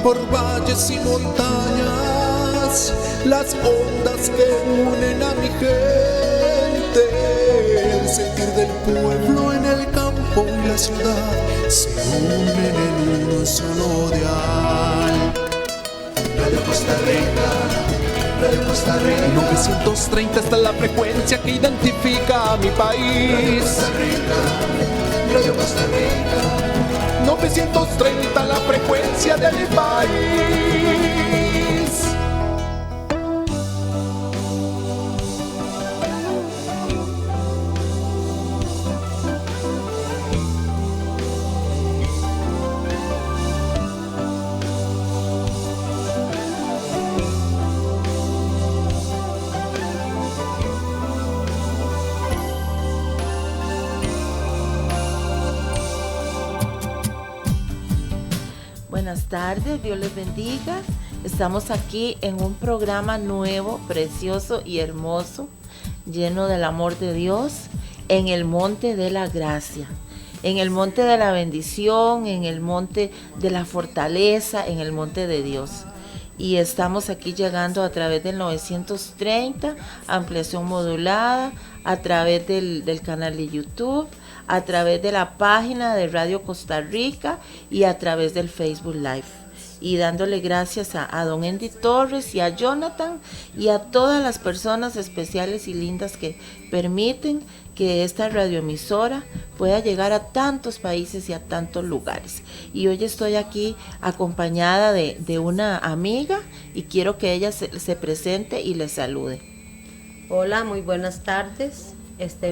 por valles y montañas, las ondas que unen a mi gente, el sentir del pueblo en el campo y la ciudad se unen en un solo dial. Radio Costa Rica, Radio Costa Rica. 930 está la frecuencia que identifica a mi país. Radio Costa Rica, 930 la frecuencia de mi país. Buenas tardes, Dios les bendiga. Estamos aquí en un programa nuevo, precioso y hermoso, lleno del amor de Dios, en el monte de la gracia, en el monte de la bendición, en el monte de la fortaleza, en el monte de Dios. Y estamos aquí llegando a través del 930, ampliación modulada, a través del canal de YouTube, a través de la página de Radio Costa Rica y a través del Facebook Live. Y dándole gracias a don Andy Torres y a Jonathan y a todas las personas especiales y lindas que permiten que esta radioemisora pueda llegar a tantos países y a tantos lugares. Y hoy estoy aquí acompañada de una amiga y quiero que ella se presente y le salude. Hola, muy buenas tardes.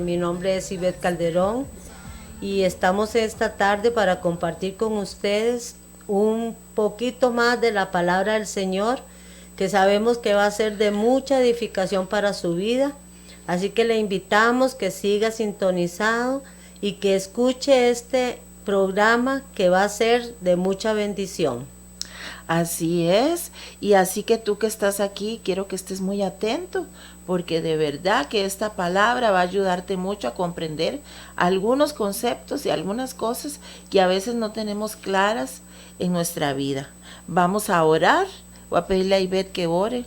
Mi nombre es Ivette Calderón y estamos esta tarde para compartir con ustedes un poquito más de la palabra del Señor, que sabemos que va a ser de mucha edificación para su vida. Así que le invitamos que siga sintonizado y que escuche este programa que va a ser de mucha bendición. Así es, y así que tú que estás aquí, quiero que estés muy atento, porque de verdad que esta palabra va a ayudarte mucho a comprender algunos conceptos y algunas cosas que a veces no tenemos claras en nuestra vida. Vamos a orar, voy a pedirle a Ivette que ore.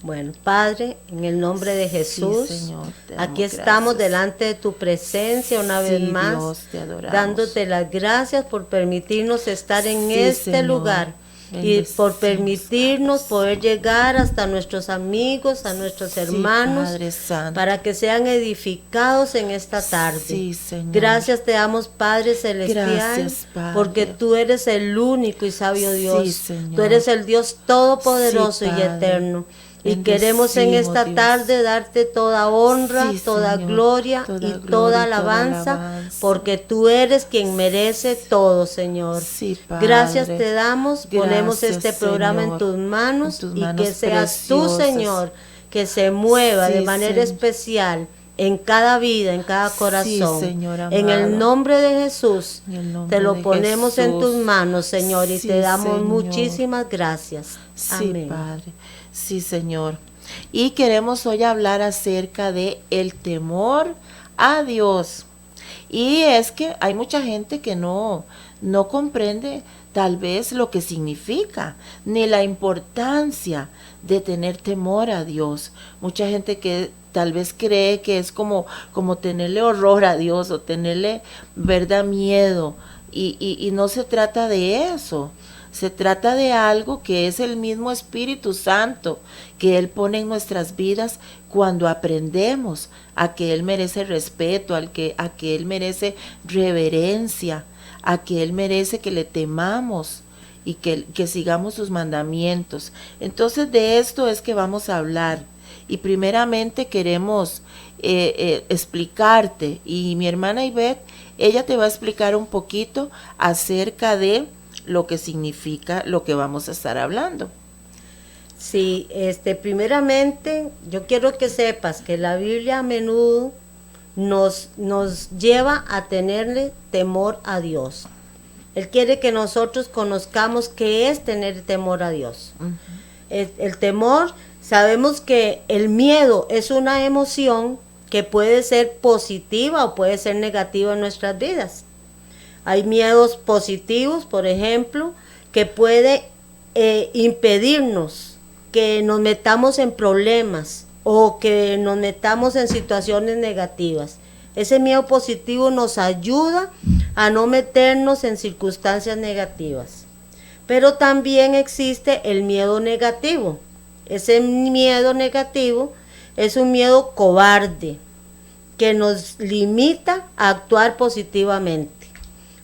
Bueno, Padre, en el nombre de Jesús, sí, Señor, aquí estamos delante de tu presencia una vez más, Dios, te adoramos, dándote las gracias por permitirnos estar en este Señor, lugar y por permitirnos poder llegar hasta nuestros amigos, a nuestros hermanos, Padre Santo, para que sean edificados en esta tarde. Sí, Señor. Gracias te damos, Padre Celestial, Gracias, Padre, porque tú eres el único y sabio Dios. Sí, Señor. Tú eres el Dios todopoderoso y eterno. Y queremos en esta tarde darte toda honra, toda Señor, gloria y toda alabanza, porque tú eres quien merece todo, Señor. Sí, Padre. Gracias te damos, ponemos Gracias, este programa Señor, en tus manos en tus y manos que seas tú, preciosas. Señor, que se mueva Sí, de manera Señor, especial en cada vida, en cada corazón. Sí, Señor amado. En el nombre de Jesús, En el nombre te lo de ponemos Jesús. en tus manos, Señor, y Sí, te damos Señor. muchísimas gracias. Sí, Amén. Padre. Sí, Señor. Y queremos hoy hablar acerca de el temor a Dios. Y es que hay mucha gente que no comprende tal vez lo que significa, ni la importancia de tener temor a Dios. Mucha gente que tal vez cree que es como tenerle horror a Dios o tenerle, verdad, miedo. Y no se trata de eso. Se trata de algo que es el mismo Espíritu Santo que Él pone en nuestras vidas cuando aprendemos a que Él merece respeto, a que Él merece reverencia, a que Él merece que le temamos y que sigamos sus mandamientos. Entonces de esto es que vamos a hablar. Y primeramente queremos explicarte, y mi hermana Ivette, ella te va a explicar un poquito acerca de lo que significa lo que vamos a estar hablando. Sí, primeramente yo quiero que sepas que la Biblia a menudo nos lleva a tenerle temor a Dios. Él quiere que nosotros conozcamos qué es tener temor a Dios. Uh-huh. El temor, sabemos que el miedo es una emoción que puede ser positiva o puede ser negativa en nuestras vidas. Hay miedos positivos, por ejemplo, que puede impedirnos que nos metamos en problemas o que nos metamos en situaciones negativas. Ese miedo positivo nos ayuda a no meternos en circunstancias negativas. Pero también existe el miedo negativo. Ese miedo negativo es un miedo cobarde que nos limita a actuar positivamente.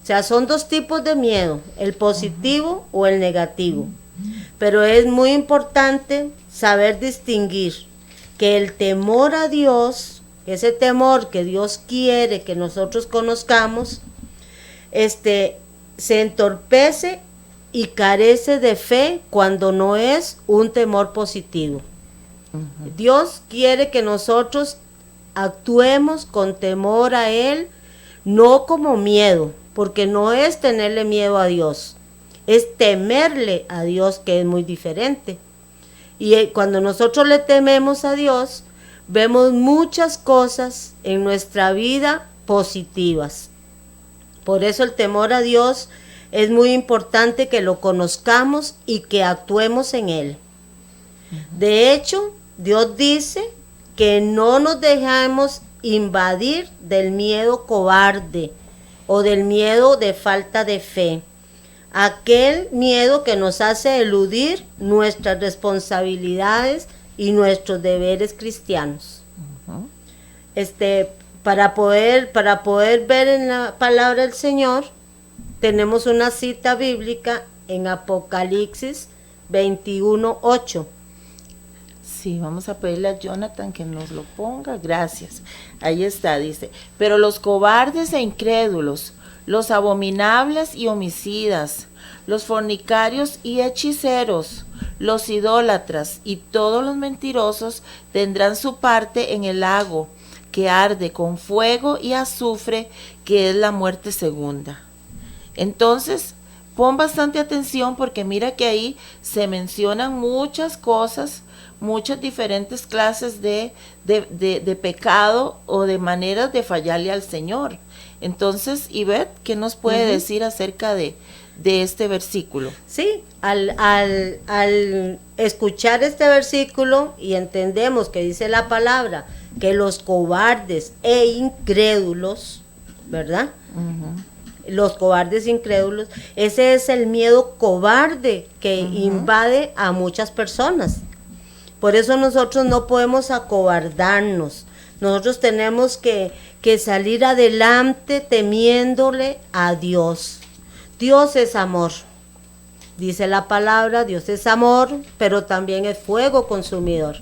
O sea, son dos tipos de miedo, el positivo o el negativo. Pero es muy importante saber distinguir que el temor a Dios, ese temor que Dios quiere que nosotros conozcamos, se entorpece y carece de fe cuando no es un temor positivo. Dios quiere que nosotros actuemos con temor a Él, no como miedo, porque no es tenerle miedo a Dios, es temerle a Dios, que es muy diferente. Y cuando nosotros le tememos a Dios, vemos muchas cosas en nuestra vida positivas. Por eso el temor a Dios es muy importante que lo conozcamos y que actuemos en Él. De hecho, Dios dice que no nos dejemos invadir del miedo cobarde o del miedo de falta de fe. Aquel miedo que nos hace eludir nuestras responsabilidades y nuestros deberes cristianos. Para poder ver en la palabra del Señor, tenemos una cita bíblica en Apocalipsis 21:8. Sí, vamos a pedirle a Jonathan que nos lo ponga. Gracias. Ahí está, dice: pero los cobardes e incrédulos, los abominables y homicidas, los fornicarios y hechiceros, los idólatras y todos los mentirosos tendrán su parte en el lago que arde con fuego y azufre, que es la muerte segunda. Entonces, pon bastante atención, porque mira que ahí se mencionan muchas cosas, muchas diferentes clases de pecado o de maneras de fallarle al Señor. Entonces, Ivette, ¿qué nos puede decir acerca de este versículo? Sí, al escuchar este versículo y entendemos que dice la palabra que los cobardes e incrédulos, ¿verdad? Los cobardes e incrédulos, ese es el miedo cobarde que invade a muchas personas. Por eso nosotros no podemos acobardarnos. Nosotros tenemos que salir adelante temiéndole a Dios. Dios es amor. Dice la palabra, Dios es amor, pero también es fuego consumidor.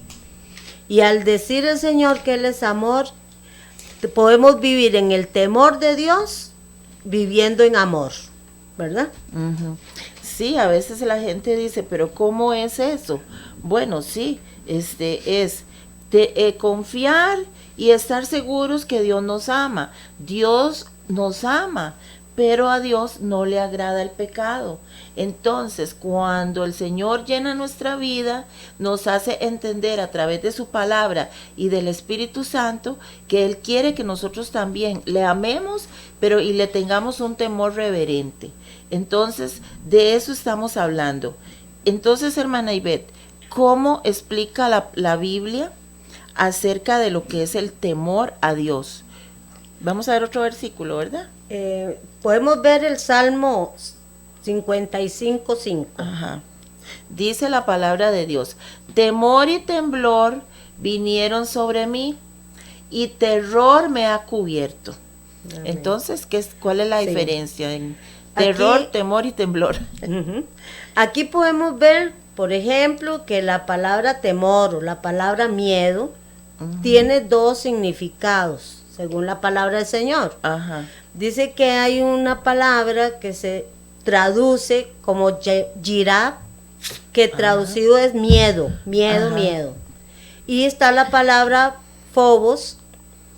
Y al decir el Señor que Él es amor, podemos vivir en el temor de Dios, viviendo en amor, ¿verdad? Sí, a veces la gente dice, pero ¿cómo es eso? Bueno, sí, es confiar y estar seguros que Dios nos ama. Dios nos ama, pero a Dios no le agrada el pecado. Entonces, cuando el Señor llena nuestra vida, nos hace entender a través de su palabra y del Espíritu Santo que Él quiere que nosotros también le amemos, pero y le tengamos un temor reverente. Entonces, de eso estamos hablando. Entonces, hermana Ivette, ¿cómo explica la Biblia acerca de lo que es el temor a Dios? Vamos a ver otro versículo, ¿verdad? Podemos ver el Salmo 55:5. Ajá. Dice la palabra de Dios: temor y temblor vinieron sobre mí, y terror me ha cubierto. Amén. Entonces, ¿cuál es la diferencia en terror, temor y temblor? Aquí podemos ver, por ejemplo, que la palabra temor o la palabra miedo tiene dos significados, según la palabra del Señor. Dice que hay una palabra que se traduce como yirab, que traducido es miedo. Y está la palabra phobos,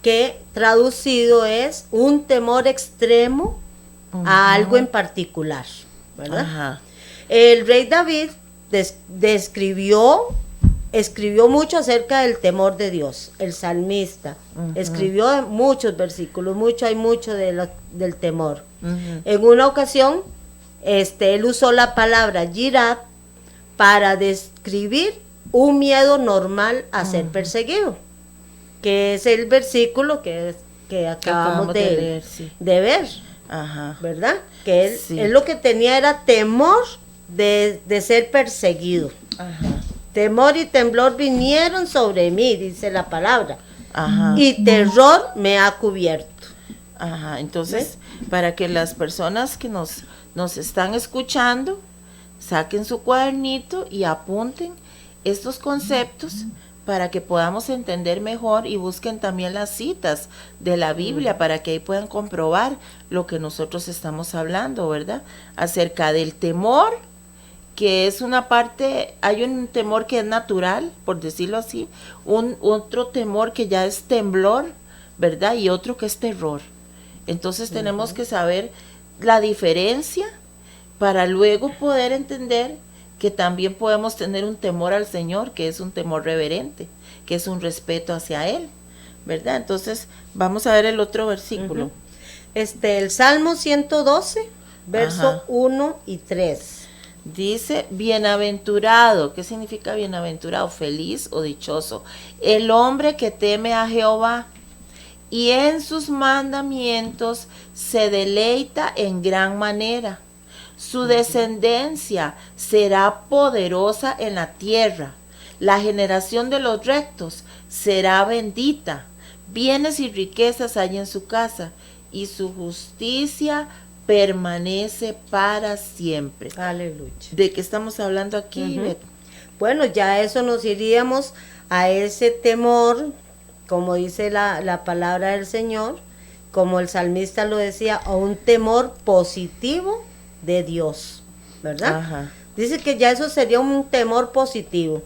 que traducido es un temor extremo a algo en particular, ¿verdad? El rey David escribió mucho acerca del temor de Dios. El salmista escribió muchos versículos, hay mucho del temor. En una ocasión, él usó la palabra yirab para describir un miedo normal a ser perseguido, que es el versículo que acabamos de leer, sí. de ver, Ajá. ¿verdad? Que Sí. él lo que tenía era temor de ser perseguido. Ajá. Temor y temblor vinieron sobre mí, dice la palabra, Ajá. y terror me ha cubierto. Ajá. Entonces, para que las personas que nos están escuchando saquen su cuadernito y apunten estos conceptos para que podamos entender mejor, y busquen también las citas de la Biblia para que ahí puedan comprobar lo que nosotros estamos hablando, ¿verdad? Acerca del temor, que es una parte, hay un temor que es natural, por decirlo así, otro temor que ya es temblor, ¿verdad? Y otro que es terror. Entonces tenemos que saber la diferencia para luego poder entender que también podemos tener un temor al Señor, que es un temor reverente, que es un respeto hacia Él, ¿verdad? Entonces, vamos a ver el otro versículo. El Salmo 112, verso Ajá. 1 y 3. Dice, bienaventurado. ¿Qué significa bienaventurado? Feliz o dichoso. El hombre que teme a Jehová y en sus mandamientos se deleita en gran manera. Su descendencia será poderosa en la tierra. La generación de los rectos será bendita. Bienes y riquezas hay en su casa, y su justicia permanece para siempre. Aleluya. ¿De qué estamos hablando aquí, Beth? Bueno, ya eso nos iríamos a ese temor, como dice la palabra del Señor, como el salmista lo decía, a un temor positivo de Dios, ¿verdad? Ajá. Dice que ya eso sería un temor positivo,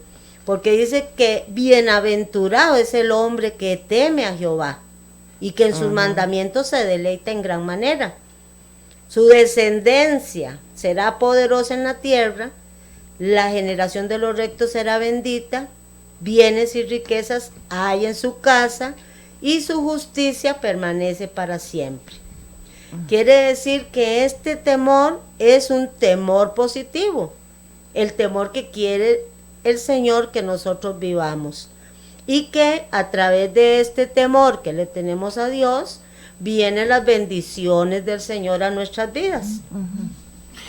porque dice que bienaventurado es el hombre que teme a Jehová y que en sus mandamientos se deleita en gran manera. Su descendencia será poderosa en la tierra, la generación de los rectos será bendita, bienes y riquezas hay en su casa, y su justicia permanece para siempre. Quiere decir que este temor es un temor positivo, el temor que quiere el Señor que nosotros vivamos, y que a través de este temor que le tenemos a Dios, vienen las bendiciones del Señor a nuestras vidas.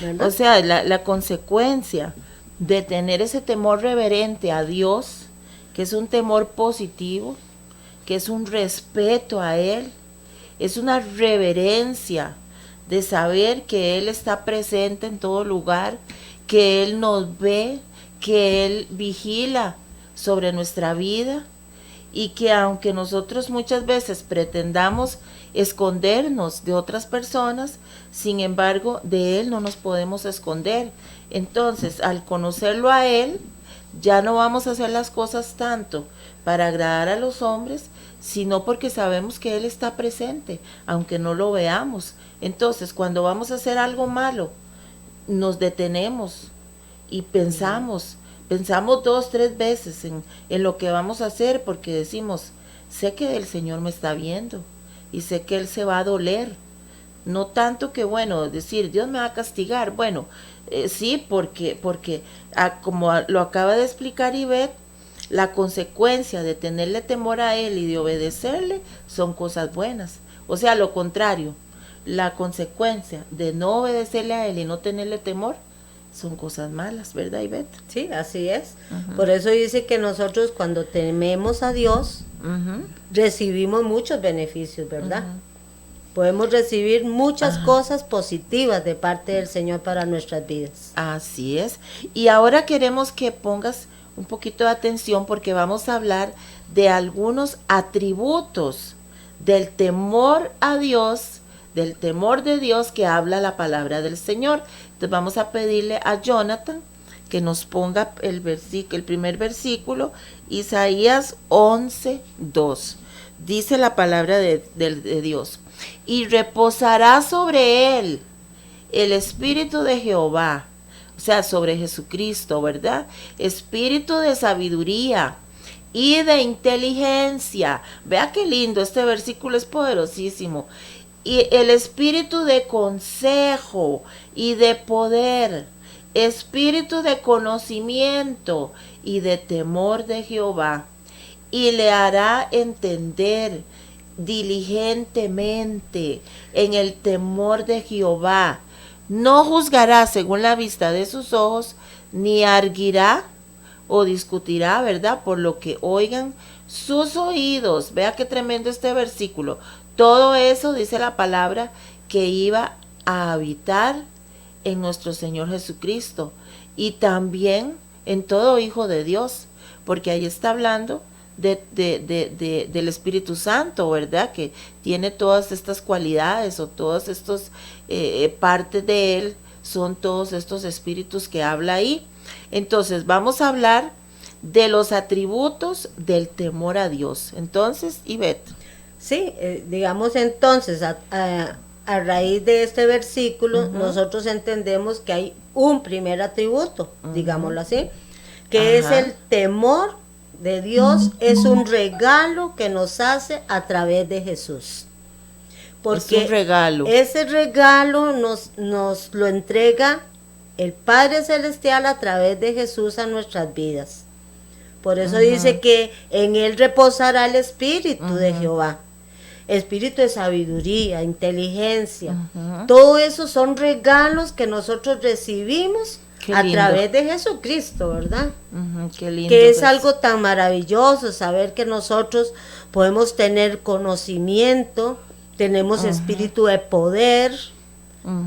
¿Verdad? O sea, la consecuencia de tener ese temor reverente a Dios, que es un temor positivo, que es un respeto a Él, es una reverencia de saber que Él está presente en todo lugar, que Él nos ve, que Él vigila sobre nuestra vida, y que aunque nosotros muchas veces pretendamos escondernos de otras personas, sin embargo, de Él no nos podemos esconder. Entonces, al conocerlo a Él, ya no vamos a hacer las cosas tanto para agradar a los hombres, sino porque sabemos que Él está presente, aunque no lo veamos. Entonces, cuando vamos a hacer algo malo, nos detenemos y pensamos 2, 3 veces en lo que vamos a hacer, porque decimos, sé que el Señor me está viendo y sé que Él se va a doler. No tanto que, bueno, decir, Dios me va a castigar. Bueno, sí, porque como lo acaba de explicar Ivette, la consecuencia de tenerle temor a Él y de obedecerle son cosas buenas. O sea, lo contrario, la consecuencia de no obedecerle a Él y no tenerle temor son cosas malas, ¿verdad, Ivette? Sí, así es. Por eso dice que nosotros cuando tememos a Dios, recibimos muchos beneficios, ¿verdad? Podemos recibir muchas cosas positivas de parte del Señor para nuestras vidas. Así es. Y ahora queremos que pongas un poquito de atención, porque vamos a hablar de algunos atributos del temor a Dios, del temor de Dios que habla la palabra del Señor. Entonces vamos a pedirle a Jonathan que nos ponga el primer versículo, Isaías 11:2. Dice la palabra de Dios: y reposará sobre él el espíritu de Jehová, o sea, sobre Jesucristo, ¿verdad? Espíritu de sabiduría y de inteligencia. Vea qué lindo, este versículo es poderosísimo. y el espíritu de consejo y de poder, espíritu de conocimiento y de temor de Jehová, y le hará entender diligentemente en el temor de Jehová. No juzgará según la vista de sus ojos, ni arguirá o discutirá, ¿verdad? Por lo que oigan sus oídos. Vea qué tremendo este versículo. Todo eso dice la palabra que iba a habitar en nuestro Señor Jesucristo y también en todo hijo de Dios, porque ahí está hablando del Espíritu Santo, ¿verdad? Que tiene todas estas cualidades o todos estos partes de él, son todos estos espíritus que habla ahí. Entonces vamos a hablar de los atributos del temor a Dios. Entonces, Ivette. Sí, digamos entonces, a raíz de este versículo, nosotros entendemos que hay un primer atributo, digámoslo así, que es el temor de Dios, es un regalo que nos hace a través de Jesús. Porque es un regalo. Ese regalo nos lo entrega el Padre Celestial a través de Jesús a nuestras vidas. Por eso dice que en él reposará el Espíritu de Jehová. Espíritu de sabiduría, inteligencia. Todo eso son regalos que nosotros recibimos a través de Jesucristo, ¿verdad? Qué lindo. Que es algo tan maravilloso saber que nosotros podemos tener conocimiento, tenemos espíritu de poder,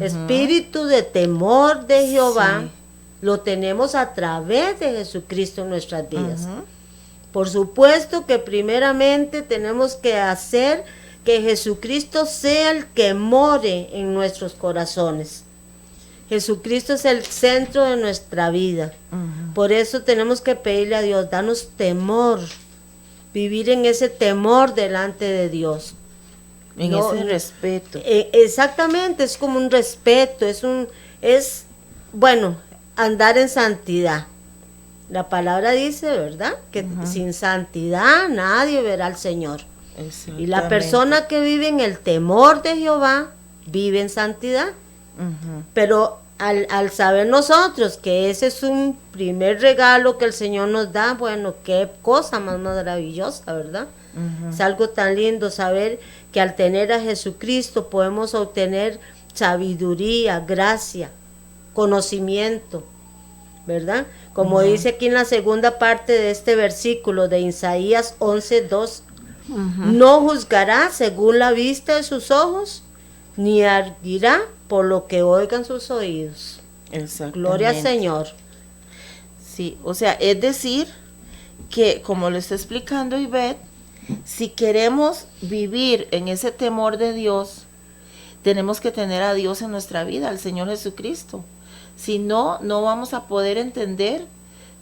espíritu de temor de Jehová. Sí. Lo tenemos a través de Jesucristo en nuestras vidas. Por supuesto que primeramente tenemos que hacer que Jesucristo sea el que more en nuestros corazones. Jesucristo es el centro de nuestra vida. Por eso tenemos que pedirle a Dios, danos temor, vivir en ese temor delante de Dios. En ese respeto. Exactamente, es como un respeto, es andar en santidad. La palabra dice, ¿verdad? Que sin santidad nadie verá al Señor. Y la persona que vive en el temor de Jehová vive en santidad. Pero al saber nosotros que ese es un primer regalo que el Señor nos da, bueno, qué cosa más maravillosa, ¿verdad? Es algo tan lindo saber que al tener a Jesucristo podemos obtener sabiduría, gracia, conocimiento, ¿verdad? Como dice aquí en la segunda parte de este versículo de Isaías 11:2, no juzgará según la vista de sus ojos, ni arguirá por lo que oigan sus oídos. Gloria al Señor. Sí, o sea, es decir, que como lo está explicando Ivette, si queremos vivir en ese temor de Dios, tenemos que tener a Dios en nuestra vida, al Señor Jesucristo. Si no, no vamos a poder entender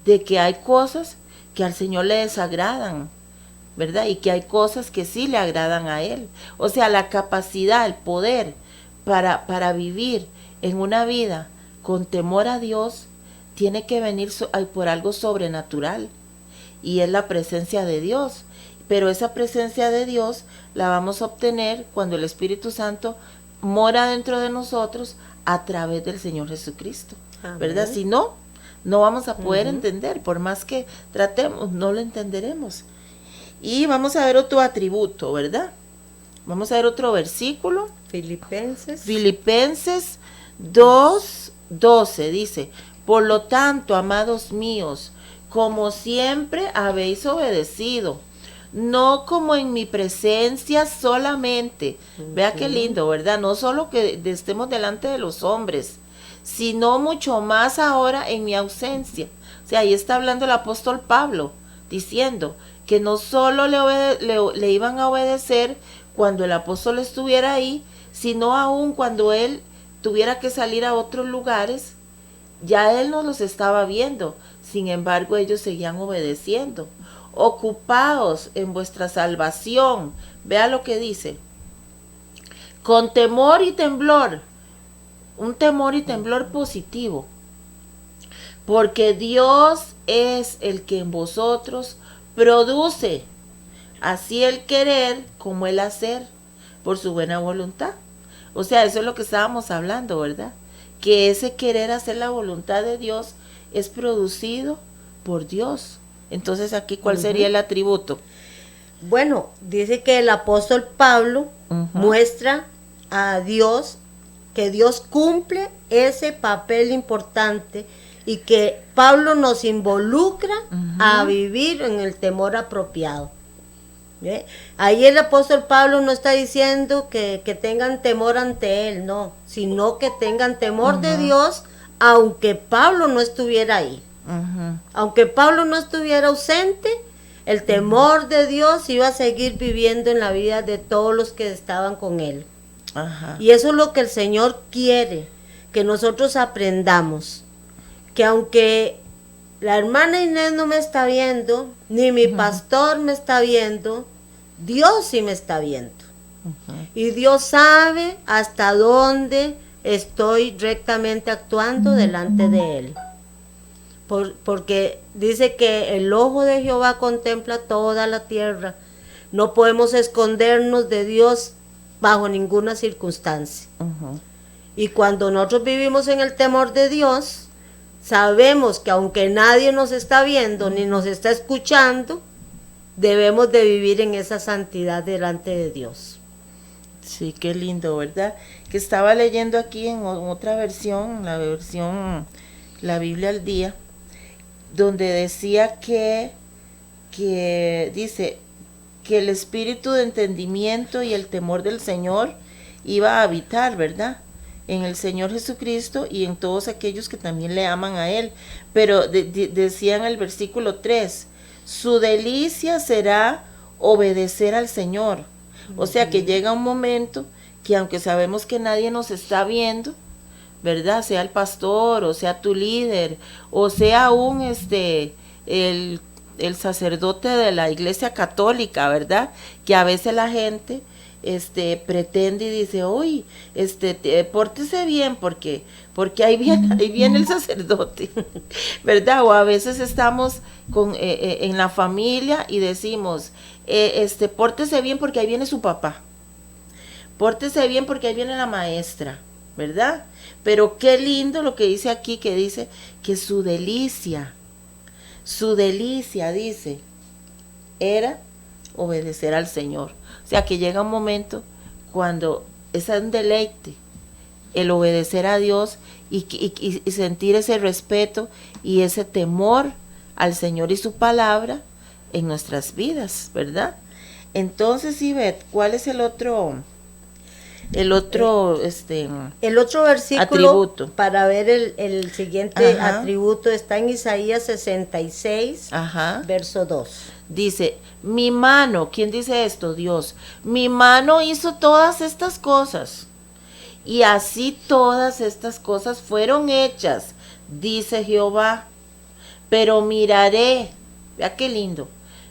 de que hay cosas que al Señor le desagradan, ¿verdad? Y que hay cosas que sí le agradan a Él. O sea, la capacidad, el poder para vivir en una vida con temor a Dios tiene que venir por algo sobrenatural, y es la presencia de Dios. Pero esa presencia de Dios la vamos a obtener cuando el Espíritu Santo mora dentro de nosotros a través del Señor Jesucristo. Amén. ¿Verdad? Si no, no vamos a poder entender, por más que tratemos, no lo entenderemos. Y vamos a ver otro atributo, ¿verdad? Vamos a ver otro versículo. Filipenses 2:12 dice: por lo tanto, amados míos, como siempre habéis obedecido, no como en mi presencia solamente. Vea qué lindo, ¿verdad? No solo que estemos delante de los hombres, sino mucho más ahora en mi ausencia. O sea, ahí está hablando el apóstol Pablo, diciendo que no solo le iban a obedecer cuando el apóstol estuviera ahí, sino aún cuando él tuviera que salir a otros lugares, ya él no los estaba viendo. Sin embargo, ellos seguían obedeciendo. Ocupaos en vuestra salvación. Vea lo que dice: con temor y temblor. Un temor y temblor positivo. Porque Dios es el que en vosotros produce así el querer como el hacer por su buena voluntad. O sea, eso es lo que estábamos hablando, ¿verdad? Que ese querer hacer la voluntad de Dios es producido por Dios. Entonces, aquí, ¿cuál sería el atributo? Bueno, dice que el apóstol Pablo muestra a Dios que Dios cumple ese papel importante y que Pablo nos involucra a vivir en el temor apropiado. ¿Ve? Ahí el apóstol Pablo no está diciendo que tengan temor ante él, no, sino que tengan temor de Dios, aunque Pablo no estuviera ahí. Aunque Pablo no estuviera ausente, el temor de Dios iba a seguir viviendo en la vida de todos los que estaban con él. Y eso es lo que el Señor quiere, que nosotros aprendamos, que aunque la hermana Inés no me está viendo, ni mi pastor me está viendo, Dios sí me está viendo. Y Dios sabe hasta dónde estoy rectamente actuando delante de Él. Porque dice que el ojo de Jehová contempla toda la tierra. No podemos escondernos de Dios bajo ninguna circunstancia. Y cuando nosotros vivimos en el temor de Dios, sabemos que aunque nadie nos está viendo ni nos está escuchando, debemos de vivir en esa santidad delante de Dios. Sí, qué lindo, ¿verdad? Que estaba leyendo aquí en otra versión, la Biblia al Día, donde decía que dice que el espíritu de entendimiento y el temor del Señor iba a habitar, ¿verdad?, en el Señor Jesucristo y en todos aquellos que también le aman a Él. Pero decía en el versículo 3, su delicia será obedecer al Señor. O sea que llega un momento que aunque sabemos que nadie nos está viendo, ¿verdad?, sea el pastor o sea tu líder o sea aún el sacerdote de la iglesia católica, ¿verdad?, que a veces la gente pretende y dice, uy, pórtese bien porque ahí viene el sacerdote, ¿verdad? O a veces estamos en la familia y decimos, pórtese bien porque ahí viene su papá, pórtese bien porque ahí viene la maestra, ¿verdad? Pero qué lindo lo que dice aquí, que dice que su delicia, dice, era obedecer al Señor. O sea que llega un momento cuando es un deleite el obedecer a Dios y sentir ese respeto y ese temor al Señor y su palabra en nuestras vidas, ¿verdad? Entonces, Ivette, ¿cuál es el otro versículo atributo? Para ver el siguiente atributo está en Isaías 66, verso 2. Dice, mi mano, ¿quién dice esto? Dios. Mi mano hizo todas estas cosas, y así todas estas cosas fueron hechas, dice Jehová. Pero miraré, vea qué lindo,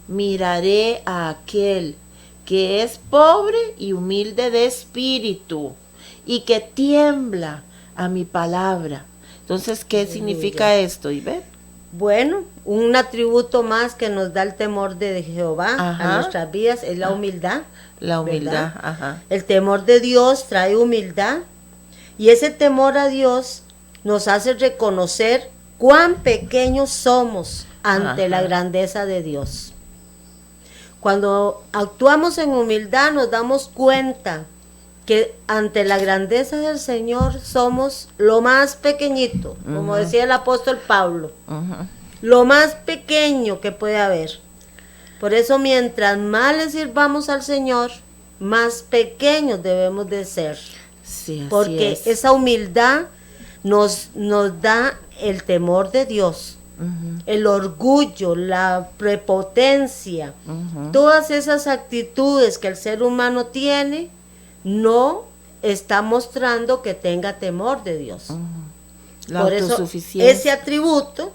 miraré a aquel que es pobre y humilde de espíritu, y que tiembla a mi palabra. Entonces, ¿qué significa esto, Ivette? Bueno, un atributo más que nos da el temor de Jehová a nuestras vidas es la humildad. La humildad, El temor de Dios trae humildad, y ese temor a Dios nos hace reconocer cuán pequeños somos ante la grandeza de Dios. Cuando actuamos en humildad nos damos cuenta que ante la grandeza del Señor somos lo más pequeñito, como decía el apóstol Pablo, lo más pequeño que puede haber. Por eso mientras más le sirvamos al Señor, más pequeños debemos de ser. Sí, porque esa humildad nos da el temor de Dios, el orgullo, la prepotencia, todas esas actitudes que el ser humano tiene, no está mostrando que tenga temor de Dios. La Por eso ese atributo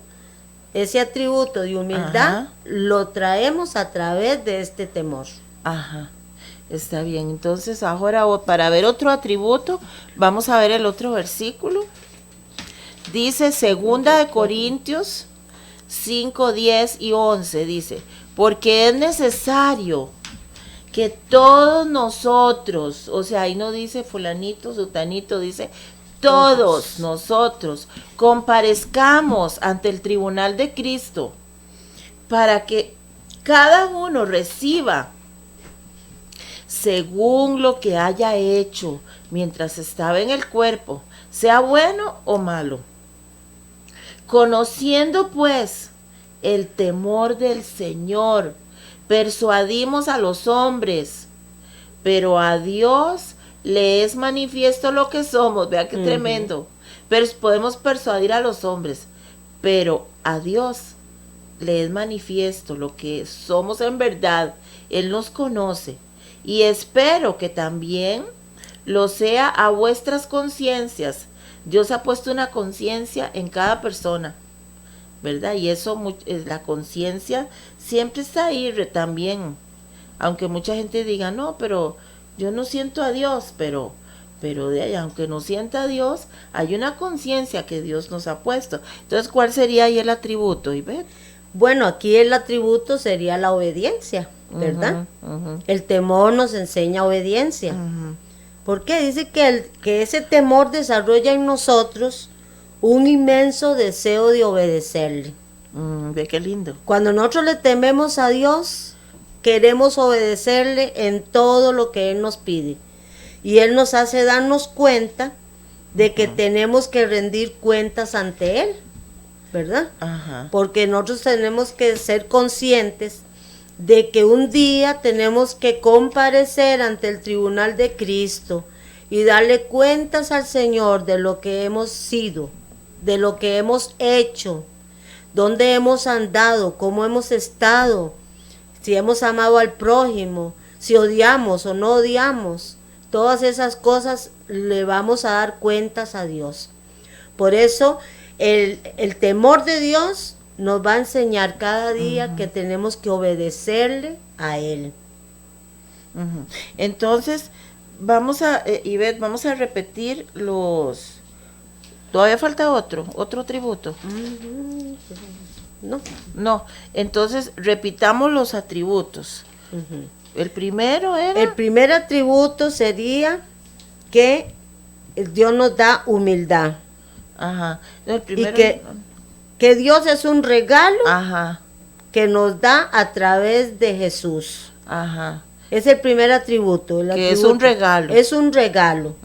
de humildad lo traemos a través de este temor. Está bien. Entonces ahora, para ver otro atributo, vamos a ver el otro versículo. Dice 2 de Corintios 5, 10 y 11, dice, porque es necesario que todos nosotros, o sea, ahí no dice fulanito, sutanito, dice todos nosotros comparezcamos ante el tribunal de Cristo para que cada uno reciba según lo que haya hecho mientras estaba en el cuerpo, sea bueno o malo. Conociendo pues el temor del Señor, persuadimos a los hombres, pero a Dios le es manifiesto lo que somos. Vea qué tremendo. Pero podemos persuadir a los hombres, pero a Dios le es manifiesto lo que somos en verdad. Él nos conoce. Y espero que también lo sea a vuestras conciencias. Dios ha puesto una conciencia en cada persona, ¿verdad? Y eso, la conciencia siempre está ahí también. Aunque mucha gente diga, no, pero yo no siento a Dios, pero de ahí, aunque no sienta a Dios, hay una conciencia que Dios nos ha puesto. Entonces, ¿cuál sería ahí el atributo, Ivette? Bueno, aquí el atributo sería la obediencia, ¿verdad? El temor nos enseña obediencia. Porque dice que ese temor desarrolla en nosotros un inmenso deseo de obedecerle. Ve qué lindo. Cuando nosotros le tememos a Dios, queremos obedecerle en todo lo que Él nos pide. Y Él nos hace darnos cuenta de que tenemos que rendir cuentas ante Él, ¿verdad? Porque nosotros tenemos que ser conscientes de que un día tenemos que comparecer ante el tribunal de Cristo y darle cuentas al Señor de lo que hemos sido, de lo que hemos hecho, dónde hemos andado, cómo hemos estado, si hemos amado al prójimo, si odiamos o no odiamos. Todas esas cosas le vamos a dar cuentas a Dios. Por eso el temor de Dios nos va a enseñar cada día que tenemos que obedecerle a Él. Entonces, Ivette, vamos a repetir los... ¿Todavía falta otro tributo? No, entonces repitamos los atributos. El primero era... El primer atributo sería que Dios nos da humildad. El primero... Y que Dios es un regalo que nos da a través de Jesús. Es el primer atributo. Es un regalo. Es un regalo.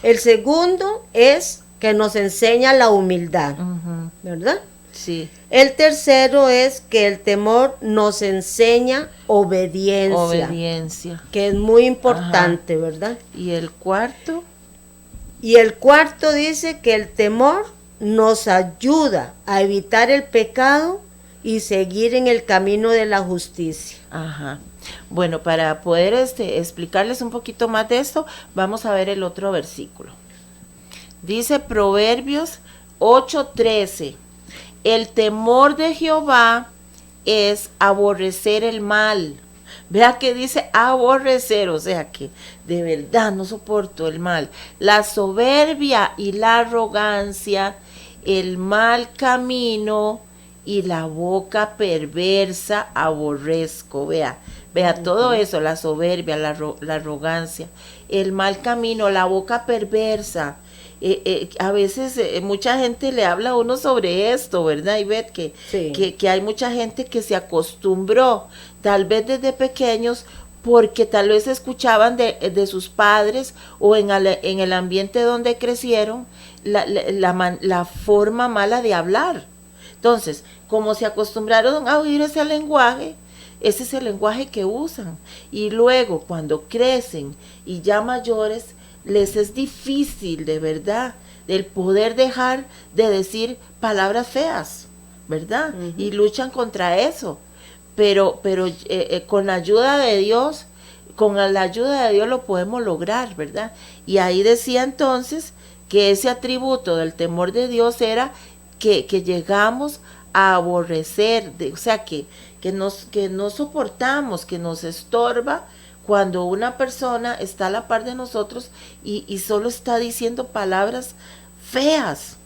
El segundo es que nos enseña la humildad, ¿verdad? Sí. El tercero es que el temor nos enseña obediencia. Que es muy importante, ¿verdad? ¿Y el cuarto? Y el cuarto dice que el temor nos ayuda a evitar el pecado y seguir en el camino de la justicia. Bueno, para poder explicarles un poquito más de esto, vamos a ver el otro versículo. Dice Proverbios 8:13. El temor de Jehová es aborrecer el mal. Vea que dice aborrecer, o sea que de verdad no soporto el mal. La soberbia y la arrogancia, el mal camino y la boca perversa aborrezco. Vea todo eso, la soberbia, la arrogancia, el mal camino, la boca perversa. A veces mucha gente le habla a uno sobre esto, ¿verdad, Ivette? Que hay mucha gente que se acostumbró, tal vez desde pequeños, porque tal vez escuchaban de sus padres o en el ambiente donde crecieron la forma mala de hablar. Entonces, como se acostumbraron a oír ese lenguaje, ese es el lenguaje que usan. Y luego, cuando crecen y ya mayores, les es difícil, de verdad, el poder dejar de decir palabras feas, ¿verdad? Y luchan contra eso. Pero con la ayuda de Dios, lo podemos lograr, ¿verdad? Y ahí decía entonces que ese atributo del temor de Dios era que llegamos a aborrecer, o sea, que no soportamos, que nos estorba cuando una persona está a la par de nosotros y solo está diciendo palabras feas.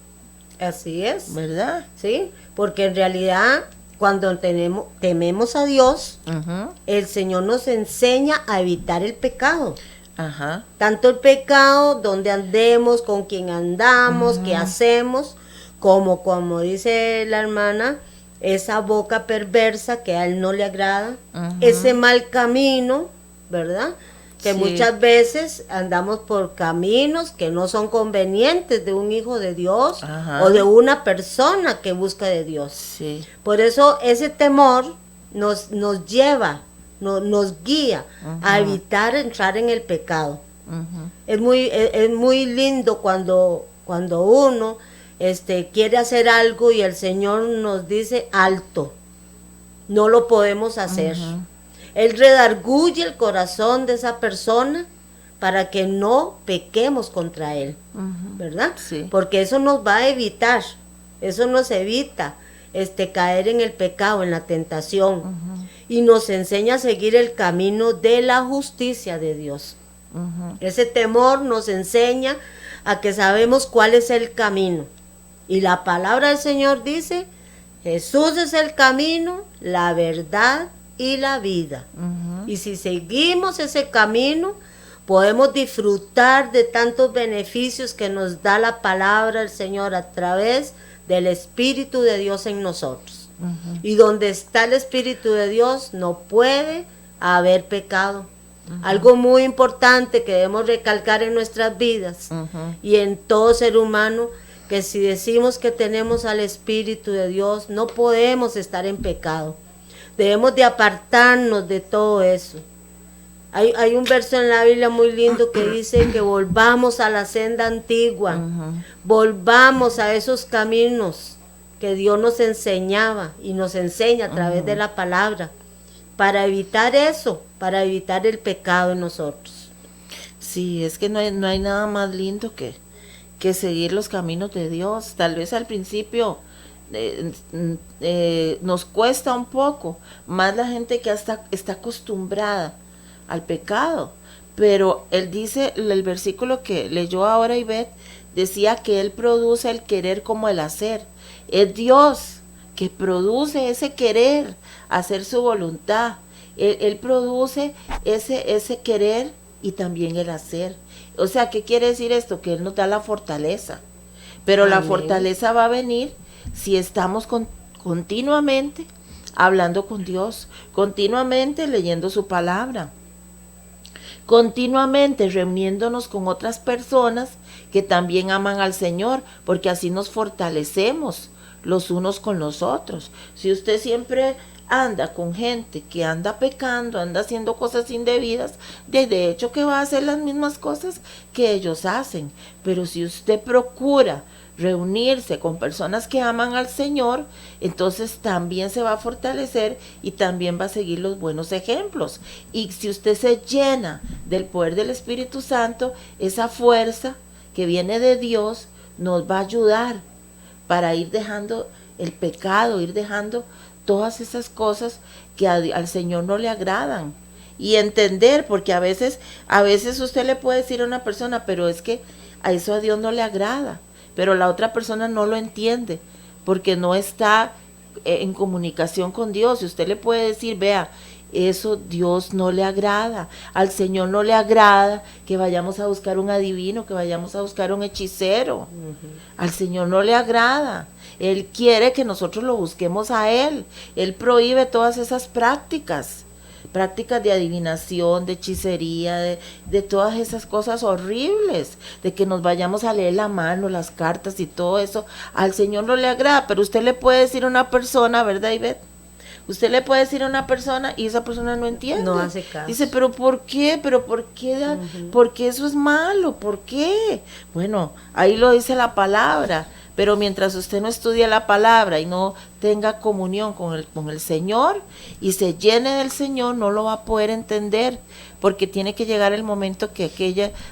Así es. ¿Verdad? Sí, porque en realidad cuando tememos a Dios, Ujú. el Señor nos enseña a evitar el pecado. Ajá. Tanto el pecado, donde andemos, con quién andamos, qué hacemos, como dice la hermana, esa boca perversa que a Él no le agrada, Ujú. ese mal camino, ¿verdad? Que Sí. muchas veces andamos por caminos que no son convenientes de un hijo de Dios Ajá. o de una persona que busca de Dios. Sí. Por eso ese temor nos lleva, nos guía a evitar entrar en el pecado. Ujú. Es muy lindo cuando uno quiere hacer algo y el Señor nos dice alto, no lo podemos hacer. Ujú. Él redarguye el corazón de esa persona para que no pequemos contra Él, Ujú. ¿verdad? Sí. Porque eso nos va a evitar, eso nos evita caer en el pecado, en la tentación, y nos enseña a seguir el camino de la justicia de Dios. Ujú. Ese temor nos enseña a que sabemos cuál es el camino. Y la palabra del Señor dice, Jesús es el camino, la verdad y la vida. Ujú. Y si seguimos ese camino, podemos disfrutar de tantos beneficios que nos da la palabra del Señor a través del Espíritu de Dios en nosotros. Ujú. Y donde está el Espíritu de Dios no puede haber pecado. Algo muy importante que debemos recalcar en nuestras vidas Ujú. y en todo ser humano, que si decimos que tenemos al Espíritu de Dios, no podemos estar en pecado. Debemos de apartarnos de todo eso. Hay un verso en la Biblia muy lindo que dice que volvamos a la senda antigua, volvamos a esos caminos que Dios nos enseñaba y nos enseña a través de la palabra, para evitar eso, para evitar el pecado en nosotros. Sí, es que no hay nada más lindo que seguir los caminos de Dios. Tal vez al principio nos cuesta un poco, más la gente que hasta está acostumbrada al pecado. Pero él dice, el versículo que leyó ahora Ivette, decía que él produce el querer como el hacer. Es Dios que produce ese querer, hacer su voluntad. Él produce ese querer y también el hacer. O sea, ¿qué quiere decir esto? Que Él nos da la fortaleza. Pero la Amén. fortaleza va a venir si estamos continuamente hablando con Dios, continuamente leyendo su palabra, continuamente reuniéndonos con otras personas que también aman al Señor, porque así nos fortalecemos los unos con los otros. Si usted siempre anda con gente que anda pecando, anda haciendo cosas indebidas, de hecho que va a hacer las mismas cosas que ellos hacen. Pero si usted procura reunirse con personas que aman al Señor, entonces también se va a fortalecer y también va a seguir los buenos ejemplos. Y si usted se llena del poder del Espíritu Santo, esa fuerza que viene de Dios nos va a ayudar para ir dejando el pecado, ir dejando todas esas cosas que al Señor no le agradan. Y entender, porque a veces usted le puede decir a una persona, pero es que a eso a Dios no le agrada, pero la otra persona no lo entiende, porque no está en comunicación con Dios. Y usted le puede decir, vea, eso Dios no le agrada, al Señor no le agrada que vayamos a buscar un adivino, que vayamos a buscar un hechicero. Al Señor no le agrada. Él quiere que nosotros lo busquemos a Él. Él prohíbe todas esas prácticas de adivinación, de hechicería, de todas esas cosas horribles, de que nos vayamos a leer la mano, las cartas y todo eso. Al Señor no le agrada, pero usted le puede decir a una persona, ¿verdad, Ivette? Usted le puede decir a una persona y esa persona no entiende. No hace caso. Dice, ¿pero por qué? ¿Pero por qué? ¿Por qué eso es malo? ¿Por qué? Bueno, ahí lo dice la palabra. Pero mientras usted no estudie la palabra y no tenga comunión con el Señor y se llene del Señor, no lo va a poder entender, porque tiene que llegar el momento que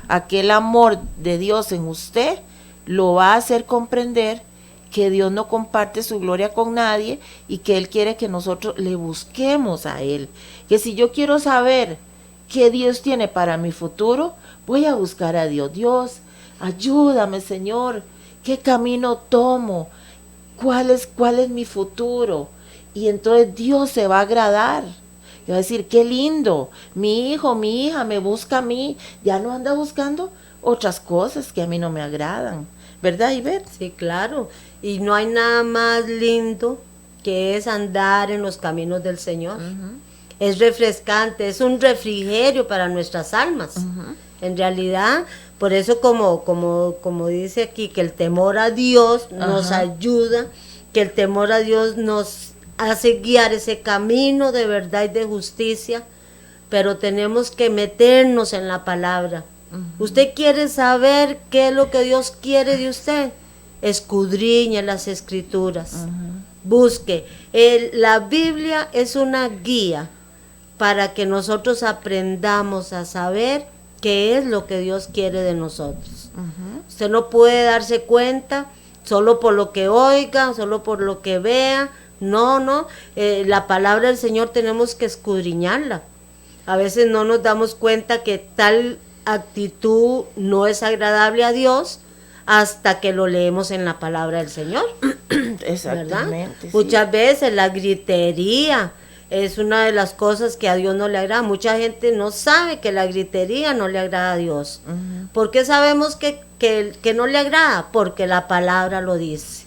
aquel amor de Dios en usted lo va a hacer comprender que Dios no comparte su gloria con nadie y que Él quiere que nosotros le busquemos a Él. Que si yo quiero saber qué Dios tiene para mi futuro, voy a buscar a Dios. Dios, ayúdame, Señor. ¿Qué camino tomo? ¿Cuál es mi futuro? Y entonces Dios se va a agradar. Y va a decir, qué lindo, mi hijo, mi hija me busca a mí, ya no anda buscando otras cosas que a mí no me agradan. ¿Verdad, Ivette? Sí, claro. Y no hay nada más lindo que es andar en los caminos del Señor. Es refrescante, es un refrigerio para nuestras almas. En realidad, por eso como dice aquí, que el temor a Dios nos ayuda, que el temor a Dios nos hace guiar ese camino de verdad y de justicia, pero tenemos que meternos en la palabra. Usted quiere saber qué es lo que Dios quiere de usted, escudriñe las escrituras, busque. La Biblia es una guía para que nosotros aprendamos a saber qué es lo que Dios quiere de nosotros. Usted no puede darse cuenta solo por lo que oiga, solo por lo que vea. No, la palabra del Señor tenemos que escudriñarla. A veces no nos damos cuenta que tal actitud no es agradable a Dios hasta que lo leemos en la palabra del Señor. Exactamente. Sí. Muchas veces la gritería es una de las cosas que a Dios no le agrada. Mucha gente no sabe que la gritería no le agrada a Dios. ¿Por qué sabemos que no le agrada? Porque la palabra lo dice,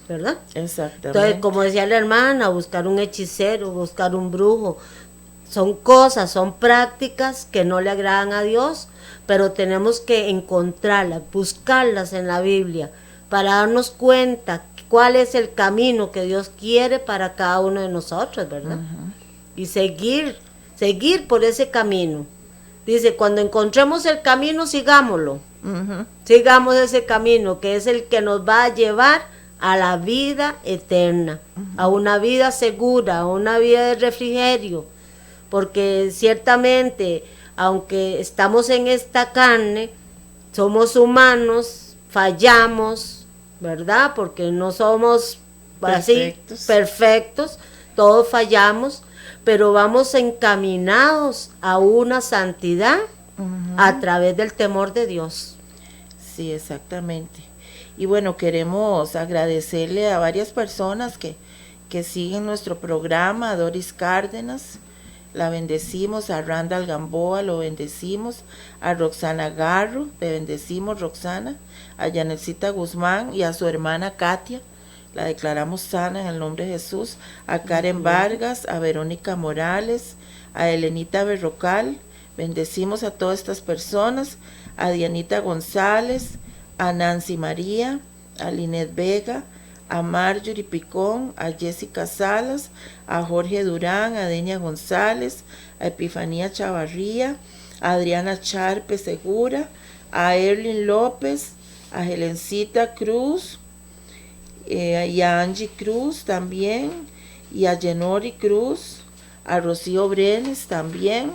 ¿verdad? Exactamente. Entonces, como decía la hermana, buscar un hechicero, buscar un brujo, son cosas, son prácticas que no le agradan a Dios, pero tenemos que encontrarlas, buscarlas en la Biblia, para darnos cuenta cuál es el camino que Dios quiere para cada uno de nosotros, ¿verdad? Y seguir por ese camino. Dice, cuando encontremos el camino, sigámoslo. Sigamos ese camino, que es el que nos va a llevar a la vida eterna, a una vida segura, a una vida de refrigerio, porque ciertamente, aunque estamos en esta carne, somos humanos, fallamos, ¿verdad? Porque no somos perfectos, todos fallamos, pero vamos encaminados a una santidad a través del temor de Dios. Sí, exactamente. Y bueno, queremos agradecerle a varias personas que siguen nuestro programa, a Doris Cárdenas, la bendecimos, a Randall Gamboa, lo bendecimos, a Roxana Garro, te bendecimos, Roxana, a Yanelcita Guzmán y a su hermana Katia, la declaramos sana en el nombre de Jesús, a Karen Vargas, a Verónica Morales, a Elenita Berrocal, bendecimos a todas estas personas, a Dianita González, a Nancy María, a Linet Vega, a Marjorie Picón, a Jessica Salas, a Jorge Durán, a Denia González, a Epifanía Chavarría, a Adriana Charpe Segura, a Erlin López, a Helencita Cruz, y a Angie Cruz también, y a Yenori Cruz, a Rocío Brenes también.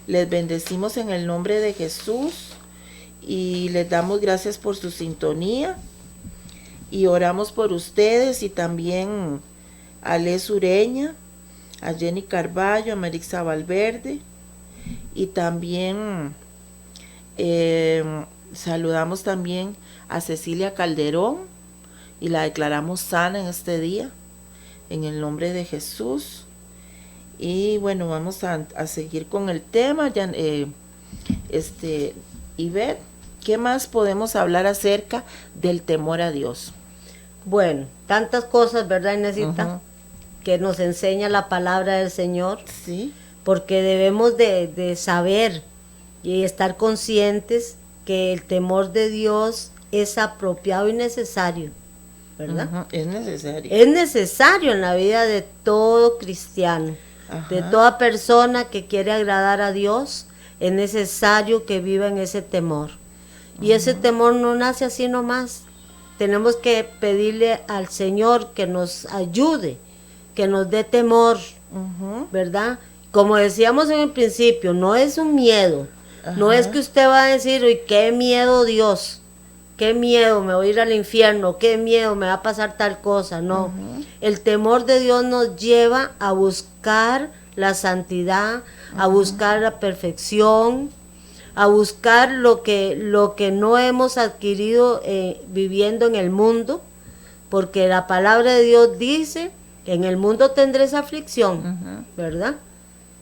Les bendecimos en el nombre de Jesús y les damos gracias por su sintonía y oramos por ustedes, y también a Les Ureña, a Jenny Carballo, a Marixa Valverde, y también saludamos también a Cecilia Calderón y la declaramos sana en este día en el nombre de Jesús. Y bueno, vamos a seguir con el tema. Ya, Ivette, ¿qué más podemos hablar acerca del temor a Dios? Bueno, tantas cosas, ¿verdad, Inesita? Que nos enseña la palabra del Señor. Sí. Porque debemos de saber y estar conscientes que el temor de Dios es apropiado y necesario, ¿verdad? Es necesario. Es necesario en la vida de todo cristiano, de toda persona que quiere agradar a Dios. Es necesario que viva en ese temor. Y ese temor no nace así nomás. Tenemos que pedirle al Señor que nos ayude, que nos dé temor, ¿verdad? Como decíamos en el principio, no es un miedo. No es que usted va a decir, uy, qué miedo Dios, qué miedo, me voy a ir al infierno, qué miedo, me va a pasar tal cosa. No, el temor de Dios nos lleva a buscar la santidad, a buscar la perfección, a buscar lo que no hemos adquirido viviendo en el mundo, porque la palabra de Dios dice En el mundo tendréis aflicción, ¿verdad?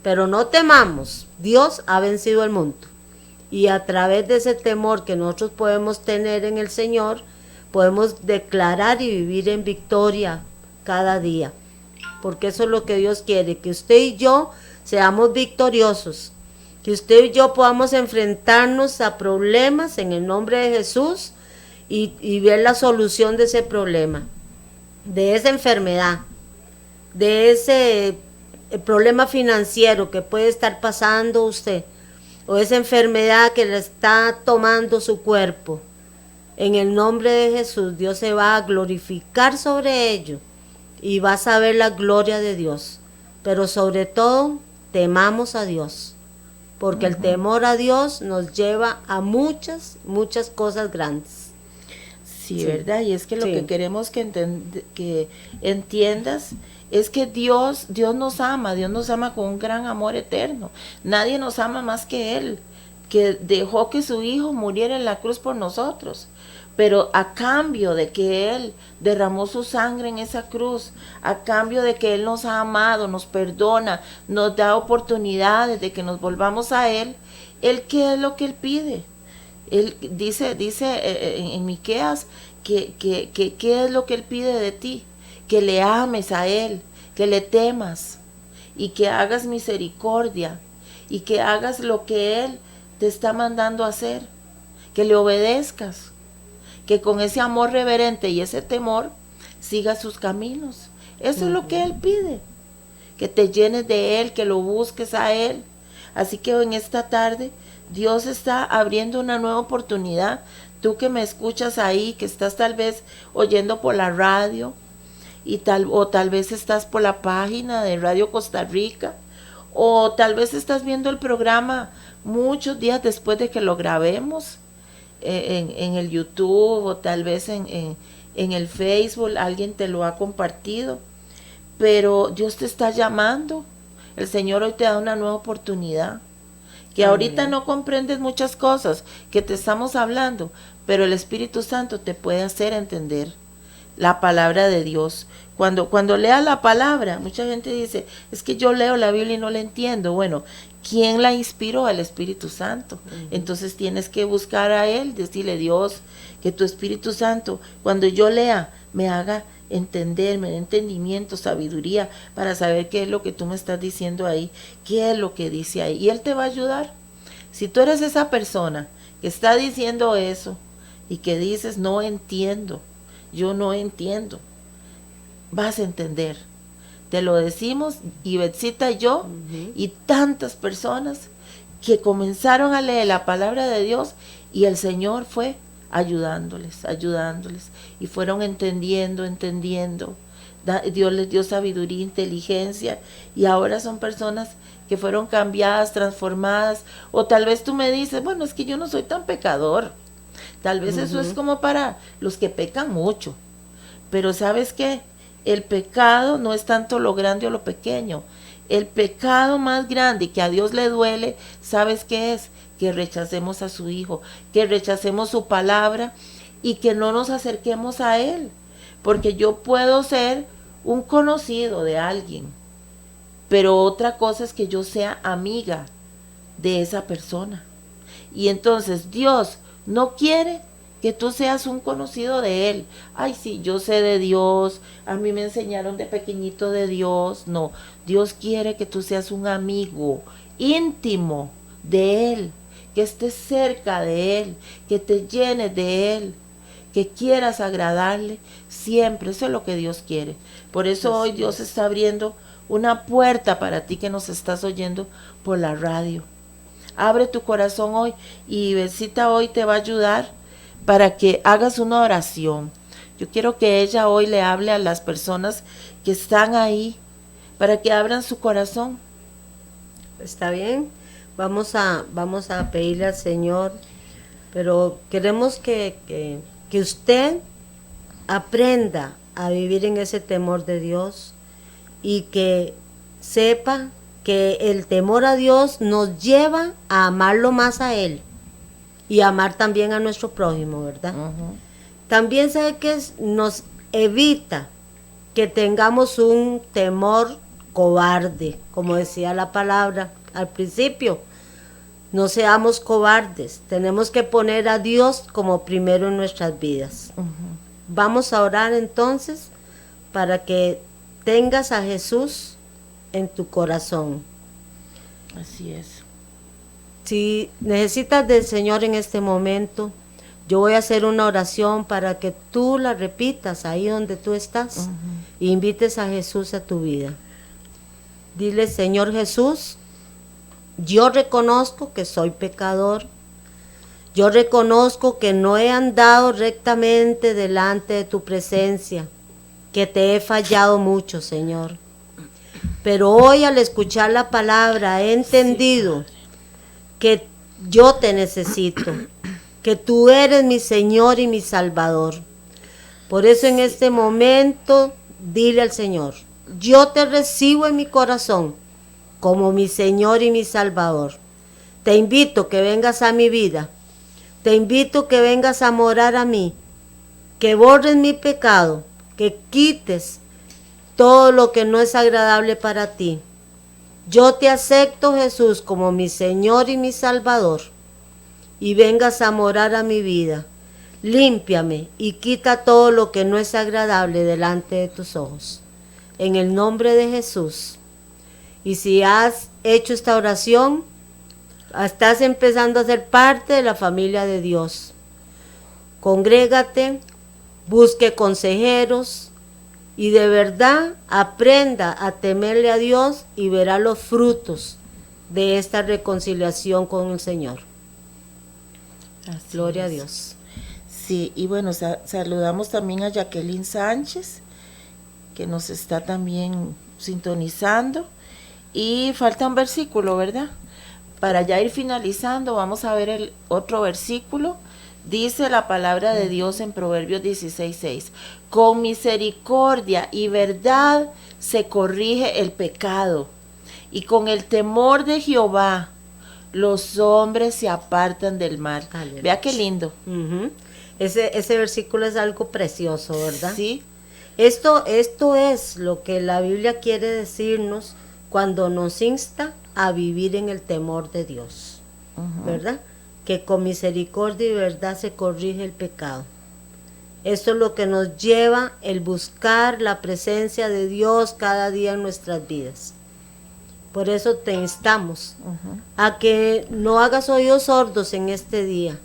Pero no temamos, Dios ha vencido el mundo. Y a través de ese temor que nosotros podemos tener en el Señor, podemos declarar y vivir en victoria cada día. Porque eso es lo que Dios quiere, que usted y yo seamos victoriosos. Que usted y yo podamos enfrentarnos a problemas en el nombre de Jesús y ver la solución de ese problema, de esa enfermedad, de ese problema financiero que puede estar pasando usted, o esa enfermedad que le está tomando su cuerpo. En el nombre de Jesús, Dios se va a glorificar sobre ello y vas a ver la gloria de Dios. Pero sobre todo, temamos a Dios, porque el temor a Dios nos lleva a muchas, muchas cosas grandes. Sí, ¿verdad? Y es que lo que queremos que entiendas es que Dios nos ama con un gran amor eterno. Nadie nos ama más que Él, que dejó que su Hijo muriera en la cruz por nosotros. Pero a cambio de que Él derramó su sangre en esa cruz, a cambio de que Él nos ha amado, nos perdona, nos da oportunidades de que nos volvamos a Él, ¿qué es lo que Él pide? Él dice en Miqueas que ¿qué es lo que Él pide de ti? Que le ames a Él, que le temas y que hagas misericordia y que hagas lo que Él te está mandando a hacer, que le obedezcas, que con ese amor reverente y ese temor sigas sus caminos. Eso es lo que Él pide, que te llenes de Él, que lo busques a Él. Así que en esta tarde Dios está abriendo una nueva oportunidad. Tú que me escuchas ahí, que estás tal vez oyendo por la radio, o tal vez estás por la página de Radio Costa Rica, o tal vez estás viendo el programa muchos días después de que lo grabemos en el YouTube, o tal vez en el Facebook, alguien te lo ha compartido. Pero Dios te está llamando. El Señor hoy te da una nueva oportunidad. Que ahorita no comprendes muchas cosas que te estamos hablando, pero el Espíritu Santo te puede hacer entender la palabra de Dios. Cuando leas la palabra, mucha gente dice, es que yo leo la Biblia y no la entiendo. Bueno, ¿quién la inspiró? El Espíritu Santo. Entonces tienes que buscar a Él, decirle, Dios, que tu Espíritu Santo, cuando yo lea, me haga entender, me dé entendimiento, sabiduría, para saber qué es lo que tú me estás diciendo ahí, qué es lo que dice ahí, y Él te va a ayudar. Si tú eres esa persona que está diciendo eso y que dices, no entiendo, yo no entiendo, vas a entender. Te lo decimos, Ivetsita y yo, y tantas personas que comenzaron a leer la palabra de Dios y el Señor fue ayudándoles, y fueron entendiendo. Dios les dio sabiduría, inteligencia, y ahora son personas que fueron cambiadas, transformadas. O tal vez tú me dices, bueno, es que yo no soy tan pecador. Tal vez eso es como para los que pecan mucho. Pero ¿sabes qué? El pecado no es tanto lo grande o lo pequeño. El pecado más grande y que a Dios le duele, ¿sabes qué es? Que rechacemos a su Hijo, que rechacemos su palabra y que no nos acerquemos a Él. Porque yo puedo ser un conocido de alguien, pero otra cosa es que yo sea amiga de esa persona. Y entonces Dios no quiere que tú seas un conocido de Él. Ay, sí, yo sé de Dios, a mí me enseñaron de pequeñito de Dios. No, Dios quiere que tú seas un amigo íntimo de Él, que estés cerca de Él, que te llenes de Él, que quieras agradarle siempre. Eso es lo que Dios quiere. Por eso hoy Dios está abriendo una puerta para ti que nos estás oyendo por la radio. Abre tu corazón hoy, y Ivetsita hoy te va a ayudar para que hagas una oración. Yo quiero que ella hoy le hable a las personas que están ahí para que abran su corazón. Está bien, vamos a pedirle al Señor, pero queremos que usted aprenda a vivir en ese temor de Dios y que sepa que el temor a Dios nos lleva a amarlo más a Él y amar también a nuestro prójimo, ¿verdad? También sabe que nos evita que tengamos un temor cobarde, como decía la palabra al principio. No seamos cobardes, tenemos que poner a Dios como primero en nuestras vidas. Vamos a orar entonces para que tengas a Jesús en tu corazón. Así es. Si necesitas del Señor en este momento, yo voy a hacer una oración para que tú la repitas ahí donde tú estás e invites a Jesús a tu vida. Dile: Señor Jesús, yo reconozco que soy pecador. Yo reconozco que no he andado rectamente delante de tu presencia, que te he fallado mucho, Señor. Pero hoy, al escuchar la palabra, he entendido que yo te necesito, que tú eres mi Señor y mi Salvador. Por eso en este momento, dile al Señor: yo te recibo en mi corazón como mi Señor y mi Salvador. Te invito que vengas a mi vida. Te invito que vengas a morar a mí, que borres mi pecado, que quites todo lo que no es agradable para ti. Yo te acepto, Jesús, como mi Señor y mi Salvador, y vengas a morar a mi vida. Límpiame y quita todo lo que no es agradable delante de tus ojos. En el nombre de Jesús. Y si has hecho esta oración, estás empezando a ser parte de la familia de Dios. Congrégate, busque consejeros y de verdad aprenda a temerle a Dios y verá los frutos de esta reconciliación con el Señor. Así Gloria es. a Dios. Sí, y bueno, saludamos también a Jacqueline Sánchez, que nos está también sintonizando. Y falta un versículo, ¿verdad? Para ya ir finalizando, vamos a ver el otro versículo. Dice la palabra de Dios en Proverbios 16:6: con misericordia y verdad se corrige el pecado, y con el temor de Jehová los hombres se apartan del mal. Aleluya. Vea qué lindo. Ese versículo es algo precioso, ¿verdad? Sí. Esto es lo que la Biblia quiere decirnos cuando nos insta a vivir en el temor de Dios, ¿verdad? Que con misericordia y verdad se corrige el pecado. Esto es lo que nos lleva el buscar la presencia de Dios cada día en nuestras vidas. Por eso te instamos a que no hagas oídos sordos en este día,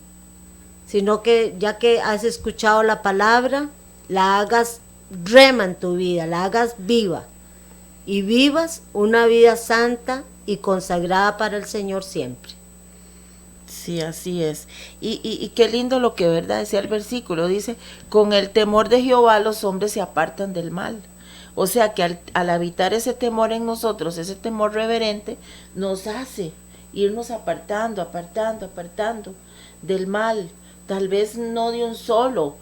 sino que ya que has escuchado la palabra, la hagas rema en tu vida, la hagas viva y vivas una vida santa y consagrada para el Señor siempre. Sí, así es. Y qué lindo lo que, ¿verdad?, decía el versículo. Dice: con el temor de Jehová los hombres se apartan del mal. O sea que al habitar ese temor en nosotros, ese temor reverente, nos hace irnos apartando del mal. Tal vez no de un solo.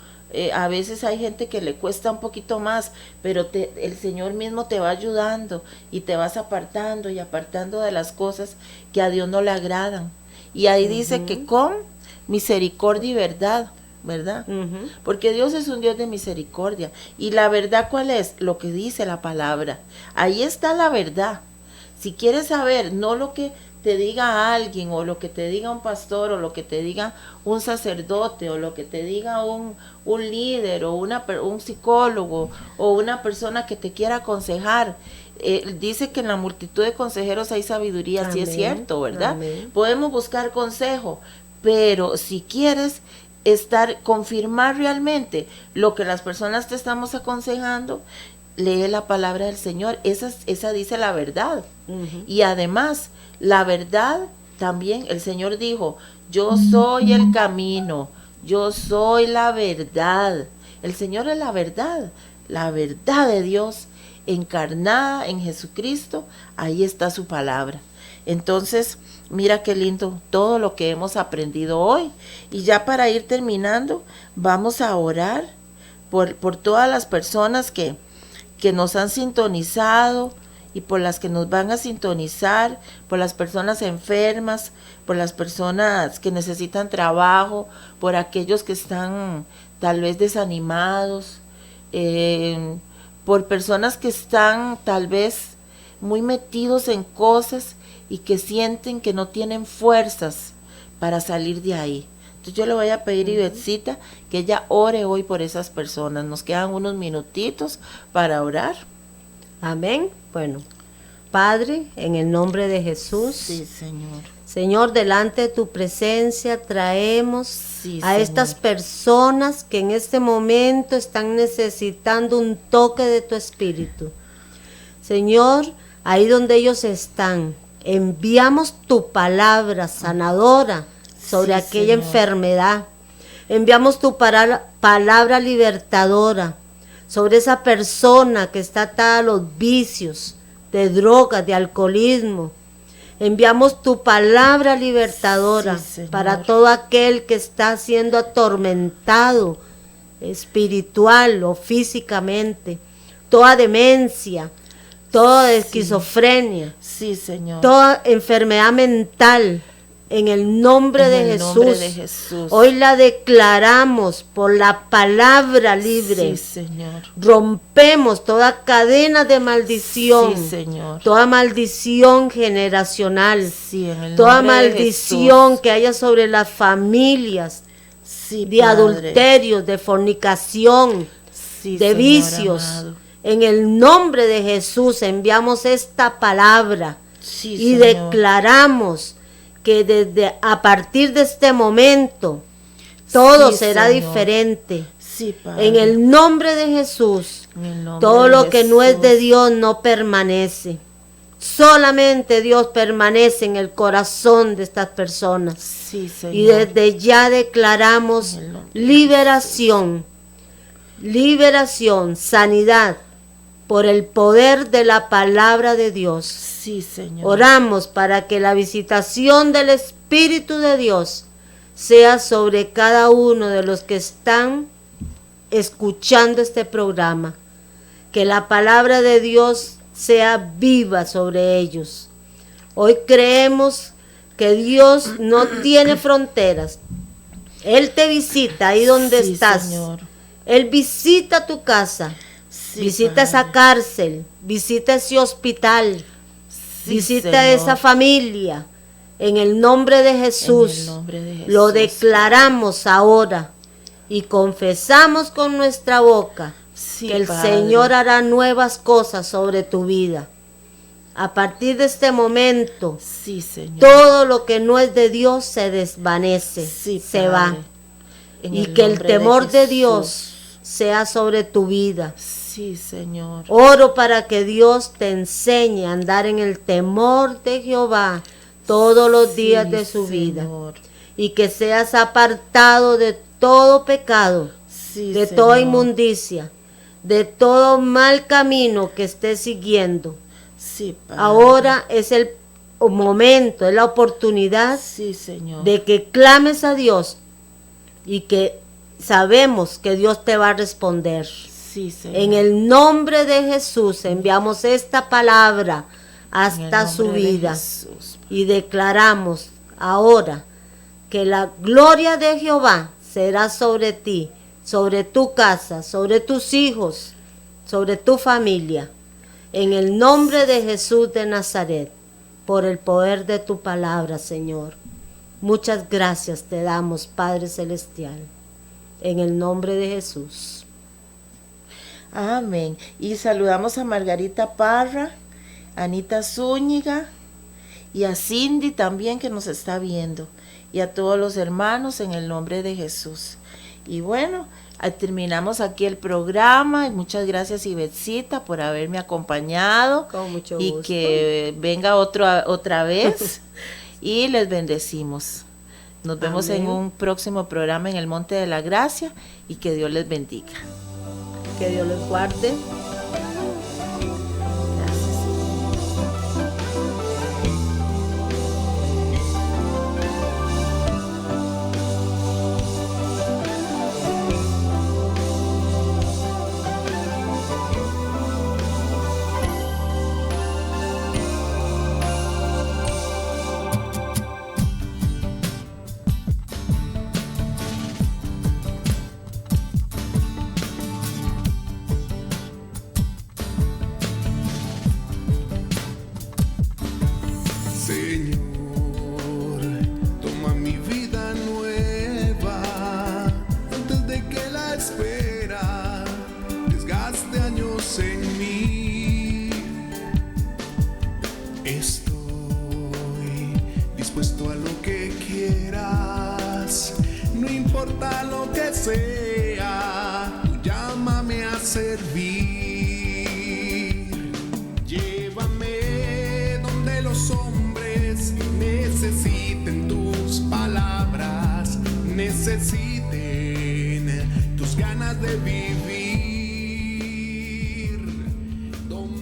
A veces hay gente que le cuesta un poquito más, pero el Señor mismo te va ayudando y te vas apartando y apartando de las cosas que a Dios no le agradan. Y ahí dice que con misericordia y verdad, ¿verdad? Porque Dios es un Dios de misericordia. Y la verdad, ¿cuál es? Lo que dice la palabra. Ahí está la verdad. Si quieres saber, no lo que te diga alguien, o lo que te diga un pastor, o lo que te diga un sacerdote, o lo que te diga un líder, o un psicólogo, o una persona que te quiera aconsejar. Dice que en la multitud de consejeros hay sabiduría. Amén. Sí es cierto, ¿verdad? Amén. Podemos buscar consejo, pero si quieres confirmar realmente lo que las personas te estamos aconsejando, lee la palabra del Señor. Esa dice la verdad. Y además, la verdad también, el Señor dijo: yo soy el camino, yo soy la verdad. El Señor es la verdad de Dios encarnada en Jesucristo. Ahí está su palabra. Entonces, mira qué lindo todo lo que hemos aprendido hoy. Y ya para ir terminando, vamos a orar por todas las personas que nos han sintonizado y por las que nos van a sintonizar, por las personas enfermas, por las personas que necesitan trabajo, por aquellos que están tal vez desanimados, por personas que están tal vez muy metidos en cosas y que sienten que no tienen fuerzas para salir de ahí. Entonces yo le voy a pedir a Ivetcita que ella ore hoy por esas personas. Nos quedan unos minutitos para orar. Amén. Bueno, Padre, en el nombre de Jesús. Sí, Señor. Señor, delante de tu presencia traemos Sí, a Señor. estas personas que en este momento están necesitando un toque de tu espíritu. Señor, ahí donde ellos están, enviamos tu palabra sanadora sobre Sí, aquella Señor. enfermedad. Enviamos tu palabra libertadora sobre esa persona que está atada a los vicios de drogas, de alcoholismo. Enviamos tu palabra libertadora Sí, Señor. para todo aquel que está siendo atormentado espiritual o físicamente, toda demencia, toda esquizofrenia, Sí, Señor. toda enfermedad mental, en el nombre, En de, el Jesús. nombre de Jesús. Hoy la declaramos por la palabra libre. Sí, Señor. Rompemos toda cadena de maldición, Sí, Señor. toda maldición generacional, Sí, en el toda nombre de maldición Jesús. que haya sobre las familias, Sí, de Padre. adulterios, de fornicación, Sí, de Señor vicios. amado. En el nombre de Jesús enviamos esta palabra Sí, y Señor. declaramos que desde a partir de este momento todo Sí, será Señor. diferente. Sí, Padre. En el nombre de Jesús, En el nombre todo de lo que no es de Jesús. Dios no permanece. Solamente Dios permanece en el corazón de estas personas. Sí, Señor. Y desde ya declaramos En el nombre de liberación, liberación, sanidad, por el poder de la palabra de Dios. Sí, Señor. Oramos para que la visitación del Espíritu de Dios sea sobre cada uno de los que están escuchando este programa. Que la palabra de Dios sea viva sobre ellos. Hoy creemos que Dios no tiene fronteras. Él te visita ahí donde Sí, estás. Señor. Él visita tu casa. Sí, Visita Padre. esa cárcel, visita ese hospital, Sí, visita Señor. esa familia. En el nombre de Jesús, En el nombre de Jesús. lo declaramos ahora y confesamos con nuestra boca Sí, que el Padre. Señor hará nuevas cosas sobre tu vida. A partir de este momento, Sí, Señor. todo lo que no es de Dios se desvanece, Sí, se Padre. va. En Y que el nombre temor de Jesús. Dios sea sobre tu vida. Sí, Señor. Oro para que Dios te enseñe a andar en el temor de Jehová todos los días de su vida. Señor. Y que seas apartado de todo pecado, Sí, de Señor. toda inmundicia, de todo mal camino que estés siguiendo. Sí, Padre. Ahora es el momento, es la oportunidad Sí, Señor. de que clames a Dios y que sabemos que Dios te va a responder. Sí, Señor. En el nombre de Jesús enviamos esta palabra En el hasta su nombre de vida Jesús. y declaramos ahora que la gloria de Jehová será sobre ti, sobre tu casa, sobre tus hijos, sobre tu familia. En el nombre de Jesús de Nazaret, por el poder de tu palabra, Señor. Muchas gracias te damos, Padre Celestial, en el nombre de Jesús. Amén. Y saludamos a Margarita Parra, a Anita Zúñiga y a Cindy también que nos está viendo. Y a todos los hermanos en el nombre de Jesús. Y bueno, terminamos aquí el programa. Y muchas gracias, Ivetcita, por haberme acompañado. Con mucho y gusto. que venga otra vez. Y les bendecimos. Nos vemos en Amén. un próximo programa en el Monte de la Gracia. Y que Dios les bendiga. Que Dios los guarde. Estoy dispuesto a lo que quieras, no importa lo que sea, tú llámame a servir. Llévame donde los hombres necesiten tus palabras, necesiten tus ganas de vivir.